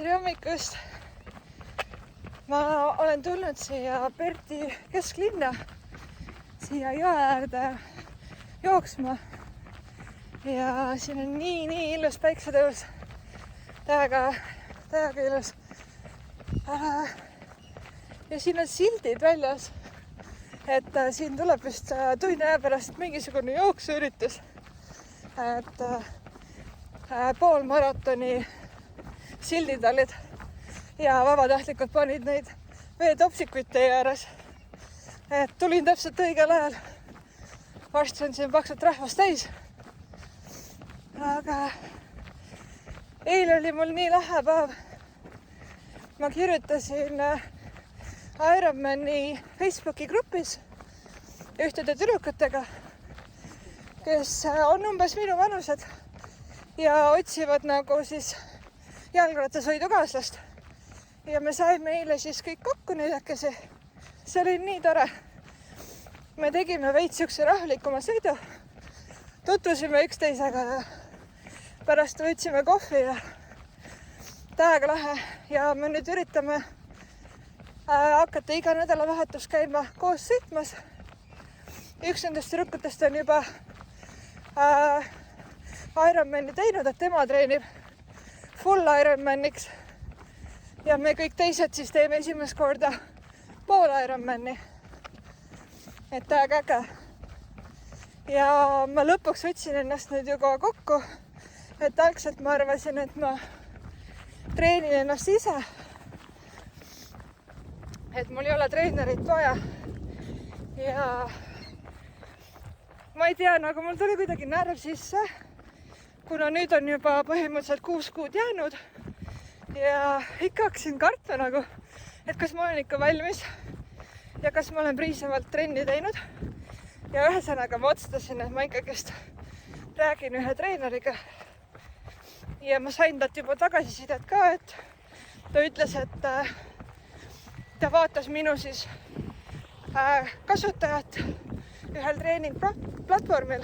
tere hommikust! Ma olen tulnud siia Perti kesklinna, siia jõe äärde jooksma ja siin on nii ilus päiksetõus, täiega ilus. Ja siin on sildid väljas, et siin tuleb vist tunni aja pärast mingisugune jooksuüritus, et poolmaratoni sildid olid ja vabatahtlikud panid neid veetopsikuid tee ääres. Et tulin täpselt õigel ajal. Varsti on siin paksult rahvast täis. Aga eile oli mul nii lahe päev. Ma kirjutasin Ironmani Facebooki grupis ühtede tüdrukutega, kes on umbes minu vanused ja otsivad nagu siis jalgrattasõidukaaslast. Ja me saime eile siis kõik kokku neljakesi. See oli nii tore. Me tegime veits siukse rahulikuma sõidu. Tutvusime üksteisega ja pärast võtsime kohvi ja täiega lahe. Ja me nüüd üritame hakata iga nädalavahetus käima koos sõitmas. Üks nendest tüdrukutest on juba Ironmani teinud, et tema treenib full Ironmaniks. Ja me kõik teised siis teeme esimest korda pool Ironmani. Et täiega äge. Ja ma lõpuks võtsin ennast nüüd juba kokku. Et algselt ma arvasin, et ma treenin ennast ise. Et mul ei ole treenerit vaja. Ja ma ei tea, nagu mul tuli kuidagi närv sisse. Kuna nüüd on juba põhimõtteliselt 6 kuud jäänud ja ikka hakkasin kartma nagu, et kas ma olen ikka valmis ja kas ma olen piisavalt trenni teinud. Ja ühesõnaga ma otsustasin, et ma ikkagist räägin ühe treeneriga. Ja ma sain talt juba tagasisidet ka, et ta ütles, et ta vaatas minu siis kasutajat ühel treeningplatvormil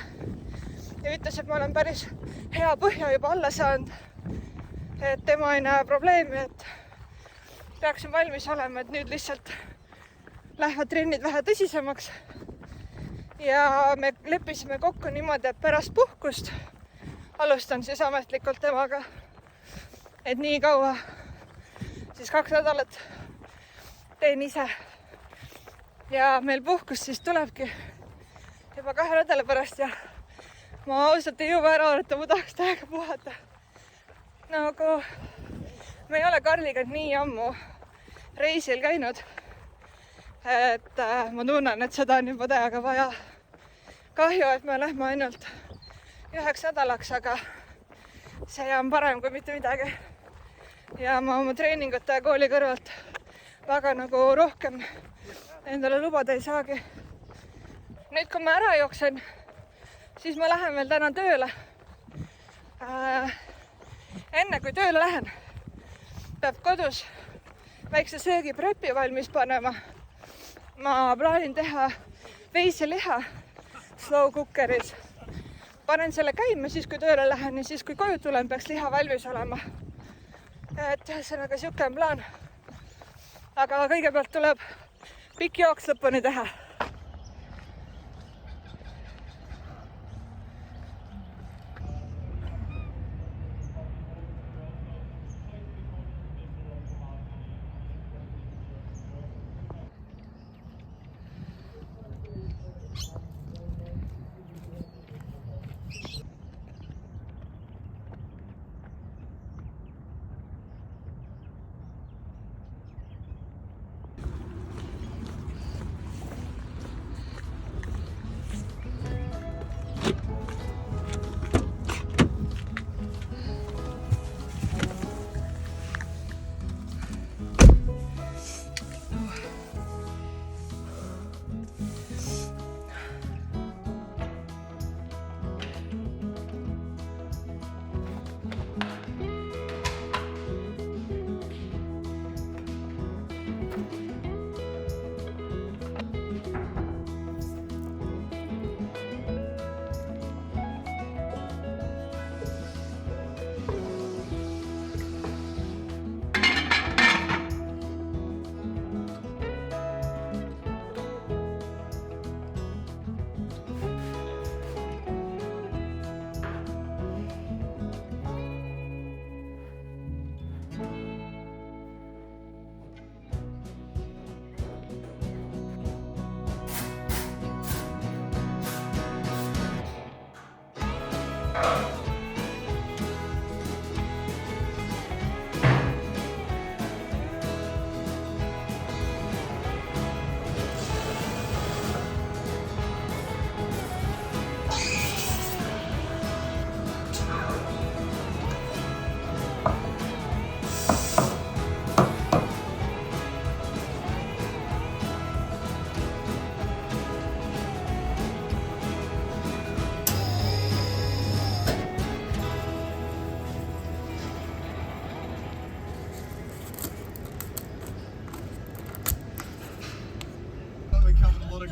ja ütles, et ma olen päris hea põhja juba alla saanud, et tema ei näe probleemi, et peaksin valmis olema, et nüüd lihtsalt lähevad trennid vähe tõsisemaks. Ja me leppisime kokku niimoodi, et pärast puhkust alustan siis ametlikult temaga, et nii kaua siis 2 nädalat teen ise. Ja meil puhkus siis tulebki juba 2 nädala pärast ja ma ausalt ei jõua ära oodata, ma tahaks täiega puhata. Nagu me ei ole Karliga nii ammu reisil käinud, et ma tunnen, et seda on juba täiega vaja. Kahju, et me lähme ainult 1 nädalaks, aga see on parem kui mitte midagi. Ja ma oma treeningute ja kooli kõrvalt väga nagu rohkem endale lubada ei saagi. Nüüd, kui ma ära jooksen, siis ma lähen veel täna tööle. Enne kui tööle lähen, peab kodus väikse söögi prepi valmis panema. Ma plaanin teha veiseliha slow cookeris. Panen selle käima siis, kui tööle lähen ja siis, kui koju tulen, peaks liha valmis olema. Et ühesõnaga siuke on plaan. Aga kõigepealt tuleb pikk jooks lõpuni teha.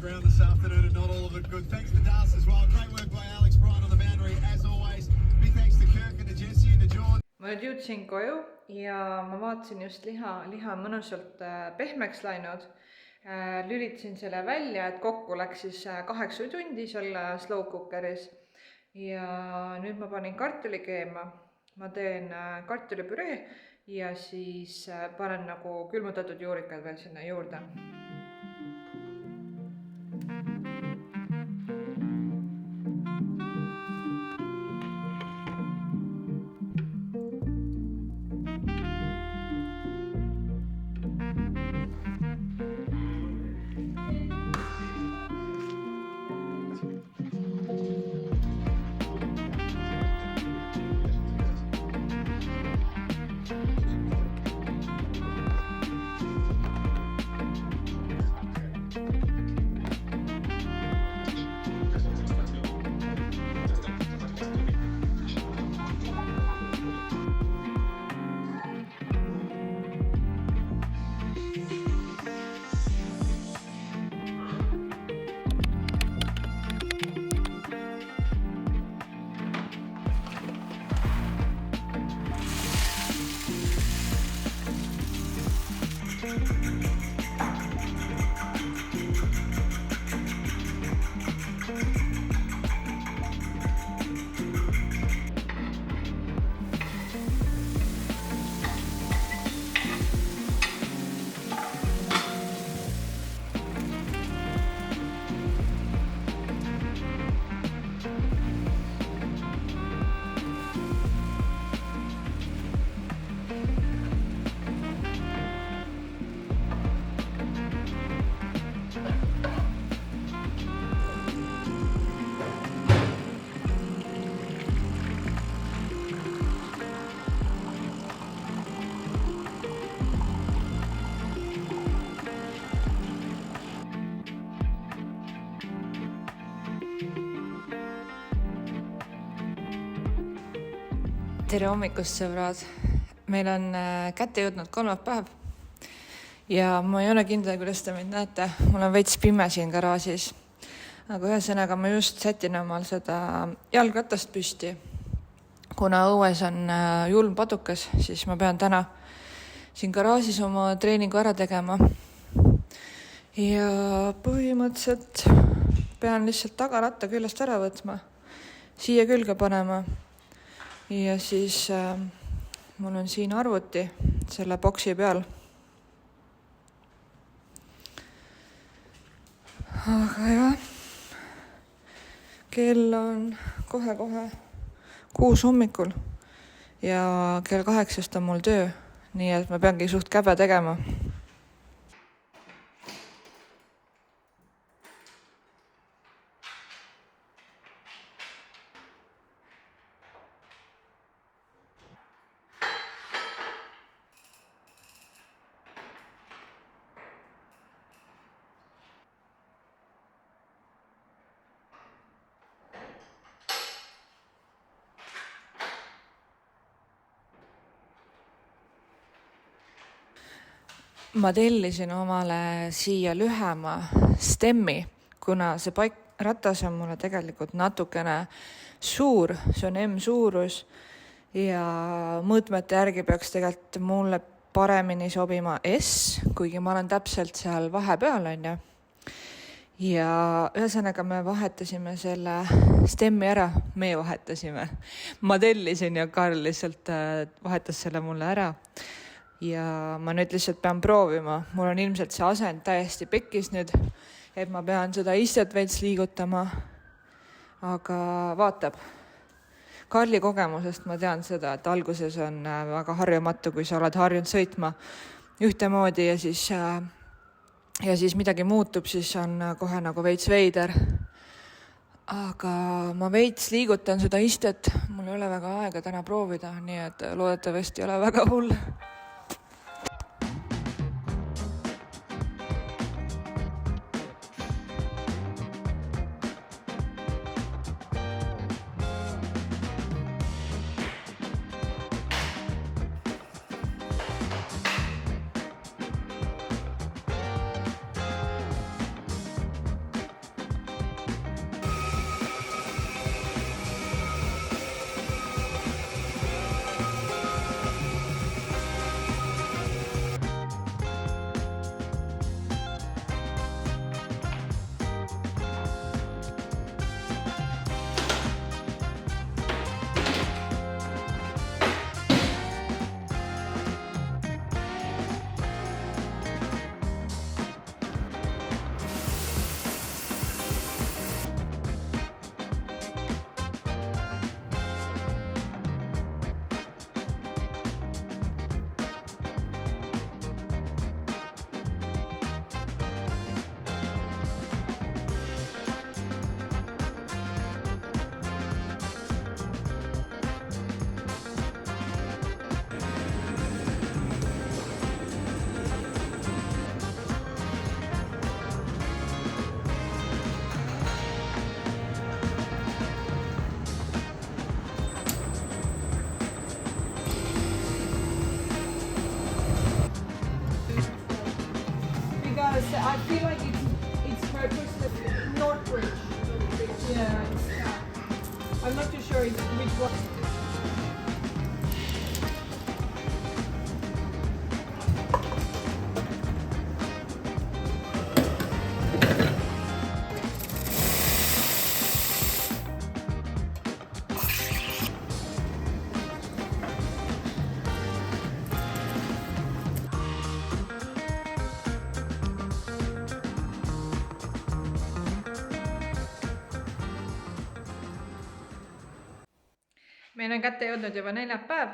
Ground this afternoon and not all of it good. Thanks to Das as well. Great work by Alex Bryant on the boundary as always. Big thanks to Kirk and to Jesse and to John. Ma nüüd jõudsin koju ja ma vaatasin just liha mõnusalt pehmeks läinud. Lülitasin selle välja, et kokku läks siis 8 tundi seal slow cookeris. Ja nüüd ma panin kartuli keema. Ma teen kartulipüree ja siis panen nagu külmutatud juurikad veel sinna juurde. Tere hommikust, sõbrad! Meil on kätte jõudnud kolmapäev ja ma ei ole kindel, kuidas te mind näete. Mul on veits pime siin garaažis. Aga ühesõnaga ma just sätin omal seda jalgratast püsti. Kuna õues on julm padukas, siis ma pean täna siin garaažis oma treeningu ära tegema. Ja põhimõtteliselt pean lihtsalt tagaratta küljest ära võtma, siia külge panema. Ja siis mul on siin arvuti selle boksi peal. Aga jah, kell on kohe 6 hommikul ja kell 8 on mul töö, nii et ma peangi suht käbe tegema. Ma tellisin omale siia lühema stemmi, kuna see ratas on mulle tegelikult natukene suur, see on M suurus ja mõõtmete järgi peaks tegelikult mulle paremini sobima S, kuigi ma olen täpselt seal vahepeal, on ju. Ja ühesõnaga me vahetasime selle stemmi ära, me vahetasime. Ma tellisin ja Karl lihtsalt vahetas selle mulle ära. Ja ma nüüd lihtsalt pean proovima. Mul on ilmselt see asend täiesti pekkis nüüd, et ma pean seda istet veits liigutama. Aga vaatab. Karli kogemusest ma tean seda, et alguses on väga harjumatu, kui sa oled harjunud sõitma ühtemoodi ja siis midagi muutub, siis on kohe nagu veits veider. Aga ma veits liigutan seda istet, mul ei ole väga aega täna proovida, nii et loodetavasti ei ole väga hull. I feel like it's purposely Northbridge. Yeah, I'm not too sure which one. Meil on kätte jõudnud juba neljapäev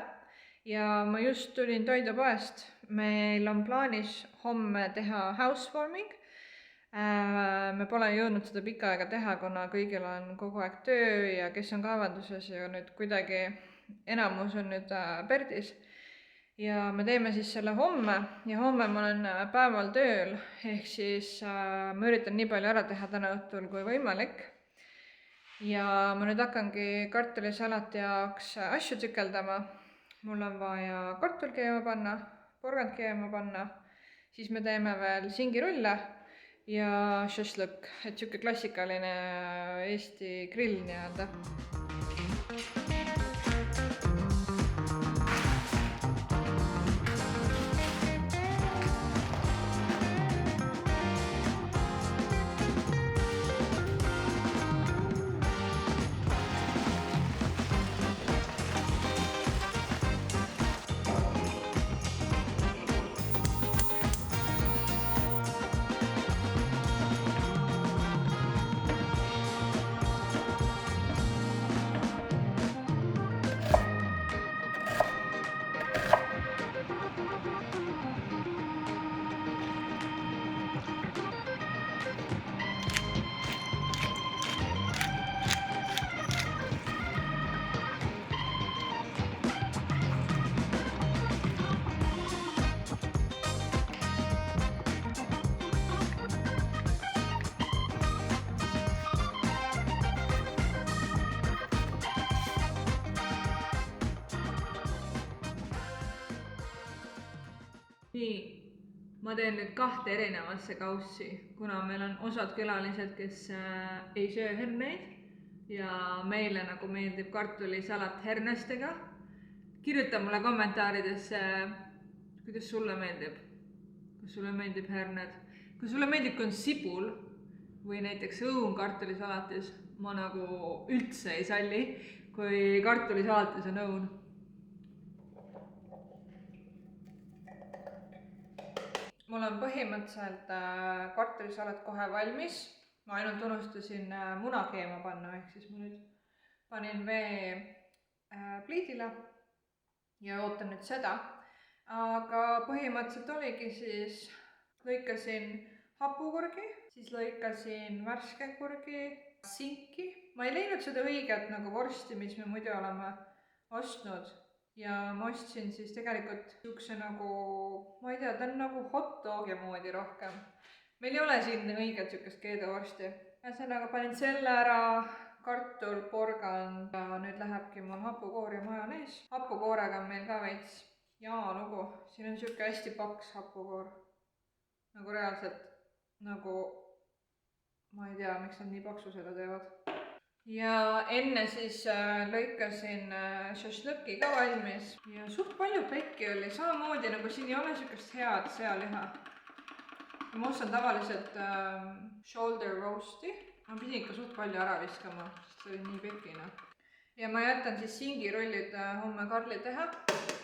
ja ma just tulin toidupoest. Meil on plaanis homme teha housewarming. Me pole jõudnud seda pikka aega teha, kuna kõigil on kogu aeg töö ja kes on kaevanduses ja nüüd kuidagi enamus on nüüd Perdis. Ja me teeme siis selle homme ja homme ma olen päeval tööl, ehk siis ma üritan nii palju ära teha täna õhtul kui võimalik. Ja ma nüüd hakkangi kartulisalati jaoks asju tsükeldama. Mul on vaja kartul keema panna, porgand keema panna, siis me teeme veel singirulle ja šašlõkk, et siuke klassikaline Eesti grill nii-öelda. Nii, ma teen nüüd 2 erinevasse kaussi, kuna meil on osad külalised, kes ei söö herneid ja meile nagu meeldib kartulisalat hernestega. Kirjuta mulle kommentaaridesse, kuidas sulle meeldib. Kas sulle meeldib herned? Kui sulle meeldib, kui on sibul või näiteks õun kartulisalatis, ma nagu üldse ei salli, kui kartulisalatis on õun. Mul on põhimõtteliselt kartulisalat kohe valmis. Ma ainult unustasin munakeema panna, ehk siis ma nüüd panin vee pliidile ja ootan nüüd seda. Aga põhimõtteliselt oligi siis lõikasin hapukurgi, siis lõikasin värskekurgi, sinki. Ma ei leidnud seda õiget nagu vorsti, mis me muidu oleme ostnud. Ja ma ostsin siis tegelikult niisuguse nagu, ma ei tea, ta on nagu hot dogi moodi rohkem. Meil ei ole siin õiget niisugust keedovorsti. Ühesõnaga panin selle ära, kartul, porgand ja nüüd lähebki mul hapukoor ja majonees. Hapukoorega on meil ka veits lugu. Siin on niisugune hästi paks hapukoor. Nagu reaalselt, nagu ma ei tea, miks nad nii paksu seda teevad. Ja enne siis lõikasin šašlõki ka valmis ja suht palju pekki oli, samamoodi nagu siin ei ole niisugust head sealiha. Ma ostan tavaliselt shoulder roasti, ma pidin ikka suht palju ära viskama, sest see oli nii pekina. Ja ma jätan siis singirullid homme Karli teha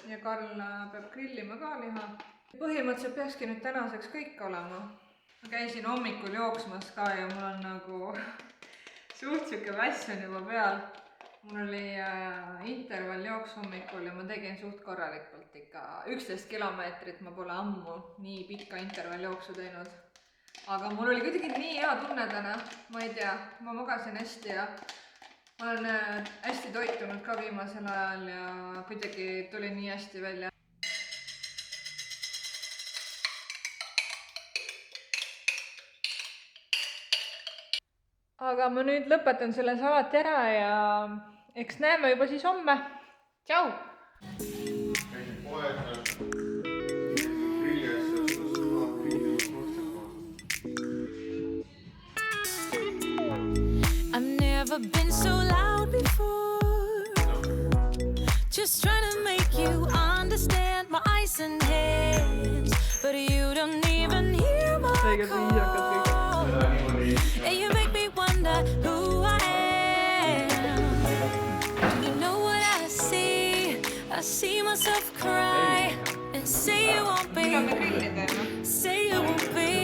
ja Karl peab grillima ka liha. Põhimõtteliselt peakski nüüd tänaseks kõik olema. Ma käisin hommikul jooksmas ka ja mul on nagu suht siuke väss on juba peal. Mul oli intervalljooks hommikul ja ma tegin suht korralikult ikka 11 kilomeetrit, ma pole ammu nii pikka intervalljooksu teinud. Aga mul oli kuidagi nii hea tunne täna, ma ei tea, ma magasin hästi ja ma olen hästi toitunud ka viimasel ajal ja kuidagi tuli nii hästi välja. Aga ma nüüd lõpetan selle salati ära ja eks näeme juba siis homme. Tšau! Käisin poes, grilliasjast, kus ma grillimas I've never been so loud before. Just trying to make you understand my ice and hands. But you don't even hear my call. And you make me wonder who I am. Do you know what I see? I see myself cry and say you won't be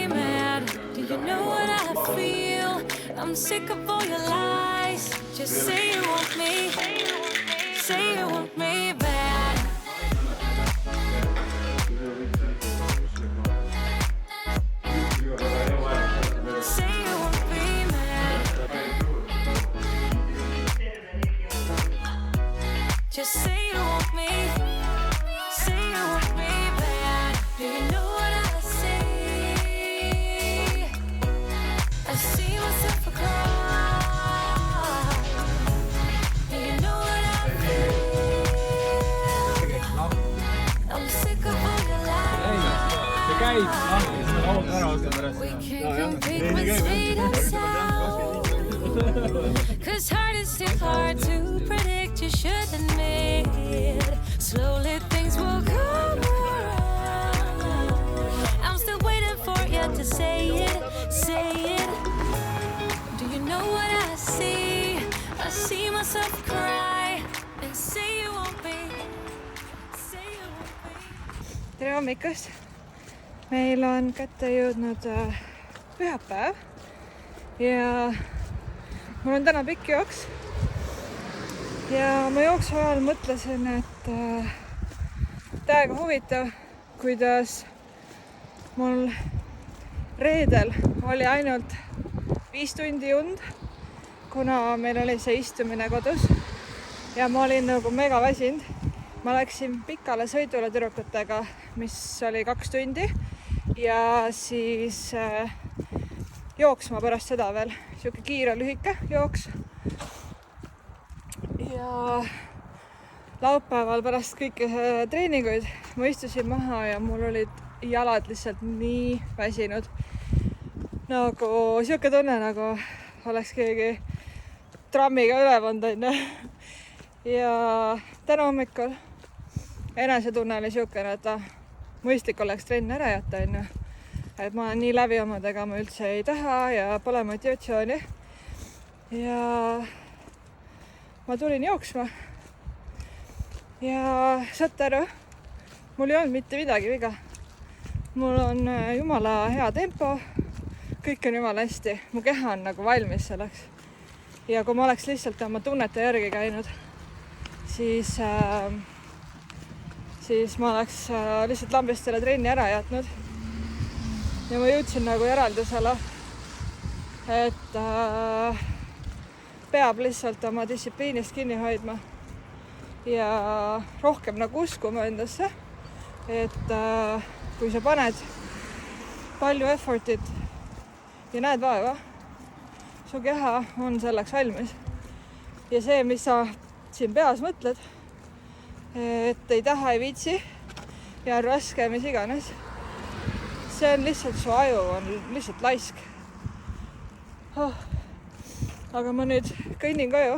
mad. Do you know what I feel? I'm sick of all your lies. Just say you want me. Say you want me bad. Say you won't be mad. Just say you want me. Say you want me bad. Do you know what I see? I see myself cry. Do you know what I feel? I'm sick of all your lies. We can't compete with sweet and sour. 'Cause hard is still hard to predict. You should admit. Slowly things will come around. I'm still waiting for you to say it, say it. Do you know what I see? I see myself cry and say you won't be. Say you won't be. Tere hommikust! Meil on kätte jõudnud pühapäev ja mul on täna pikk jooks. Ja ma jooksu ajal mõtlesin, et täiega huvitav, kuidas mul reedel oli ainult 5 tundi und, kuna meil oli see istumine kodus ja ma olin nagu mega väsinud. Ma läksin pikale sõidule tüdrukutega, mis oli 2 tundi ja siis jooksma pärast seda veel, siuke kiire lühike jooks. Ja laupäeval pärast kõiki treeninguid ma istusin maha ja mul olid jalad lihtsalt nii väsinud. Nagu siuke tunne, nagu oleks keegi trammiga üle pannud. Ja täna hommikul enesetunne oli siukene, et mõistlik oleks trenn ära jätta. Et ma olen nii läbi omadega, ma üldse ei taha ja pole motivatsiooni. Ja ma tulin jooksma ja saate aru, mul ei olnud mitte midagi viga. Mul on jumala hea tempo, kõik on jumala hästi, mu keha on nagu valmis selleks. Ja kui ma oleks lihtsalt oma tunnete järgi käinud, siis ma oleks lihtsalt lambist selle trenni ära jätnud. Ja ma jõudsin nagu järeldusele, et peab lihtsalt oma distsipliinist kinni hoidma ja rohkem nagu uskuma endasse, et kui sa paned palju effortit ja näed vaeva, su keha on selleks valmis. Ja see, mis sa siin peas mõtled, et ei taha, ei viitsi ja on raske, mis iganes, see on lihtsalt, su aju on lihtsalt laisk. Aga ma nüüd kõnnin koju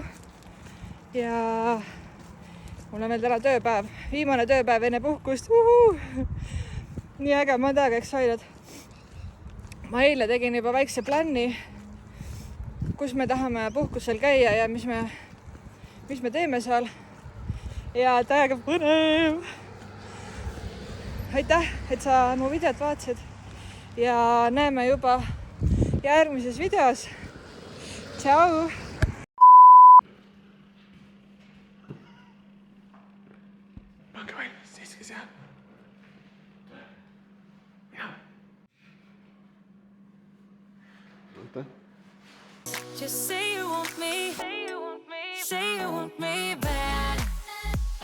ja mul on veel täna tööpäev, viimane tööpäev enne puhkust. Nii äge, ma tean, eks hoidnud. Ma eile tegin juba väikse plänni, kus me tahame puhkusel käia ja mis me teeme seal. Ja täiega põnev. Aitäh, et sa mu videot vaatasid ja näeme juba järgmises videos. Tšau! Pange valmis, seiske seal. Ja. Just say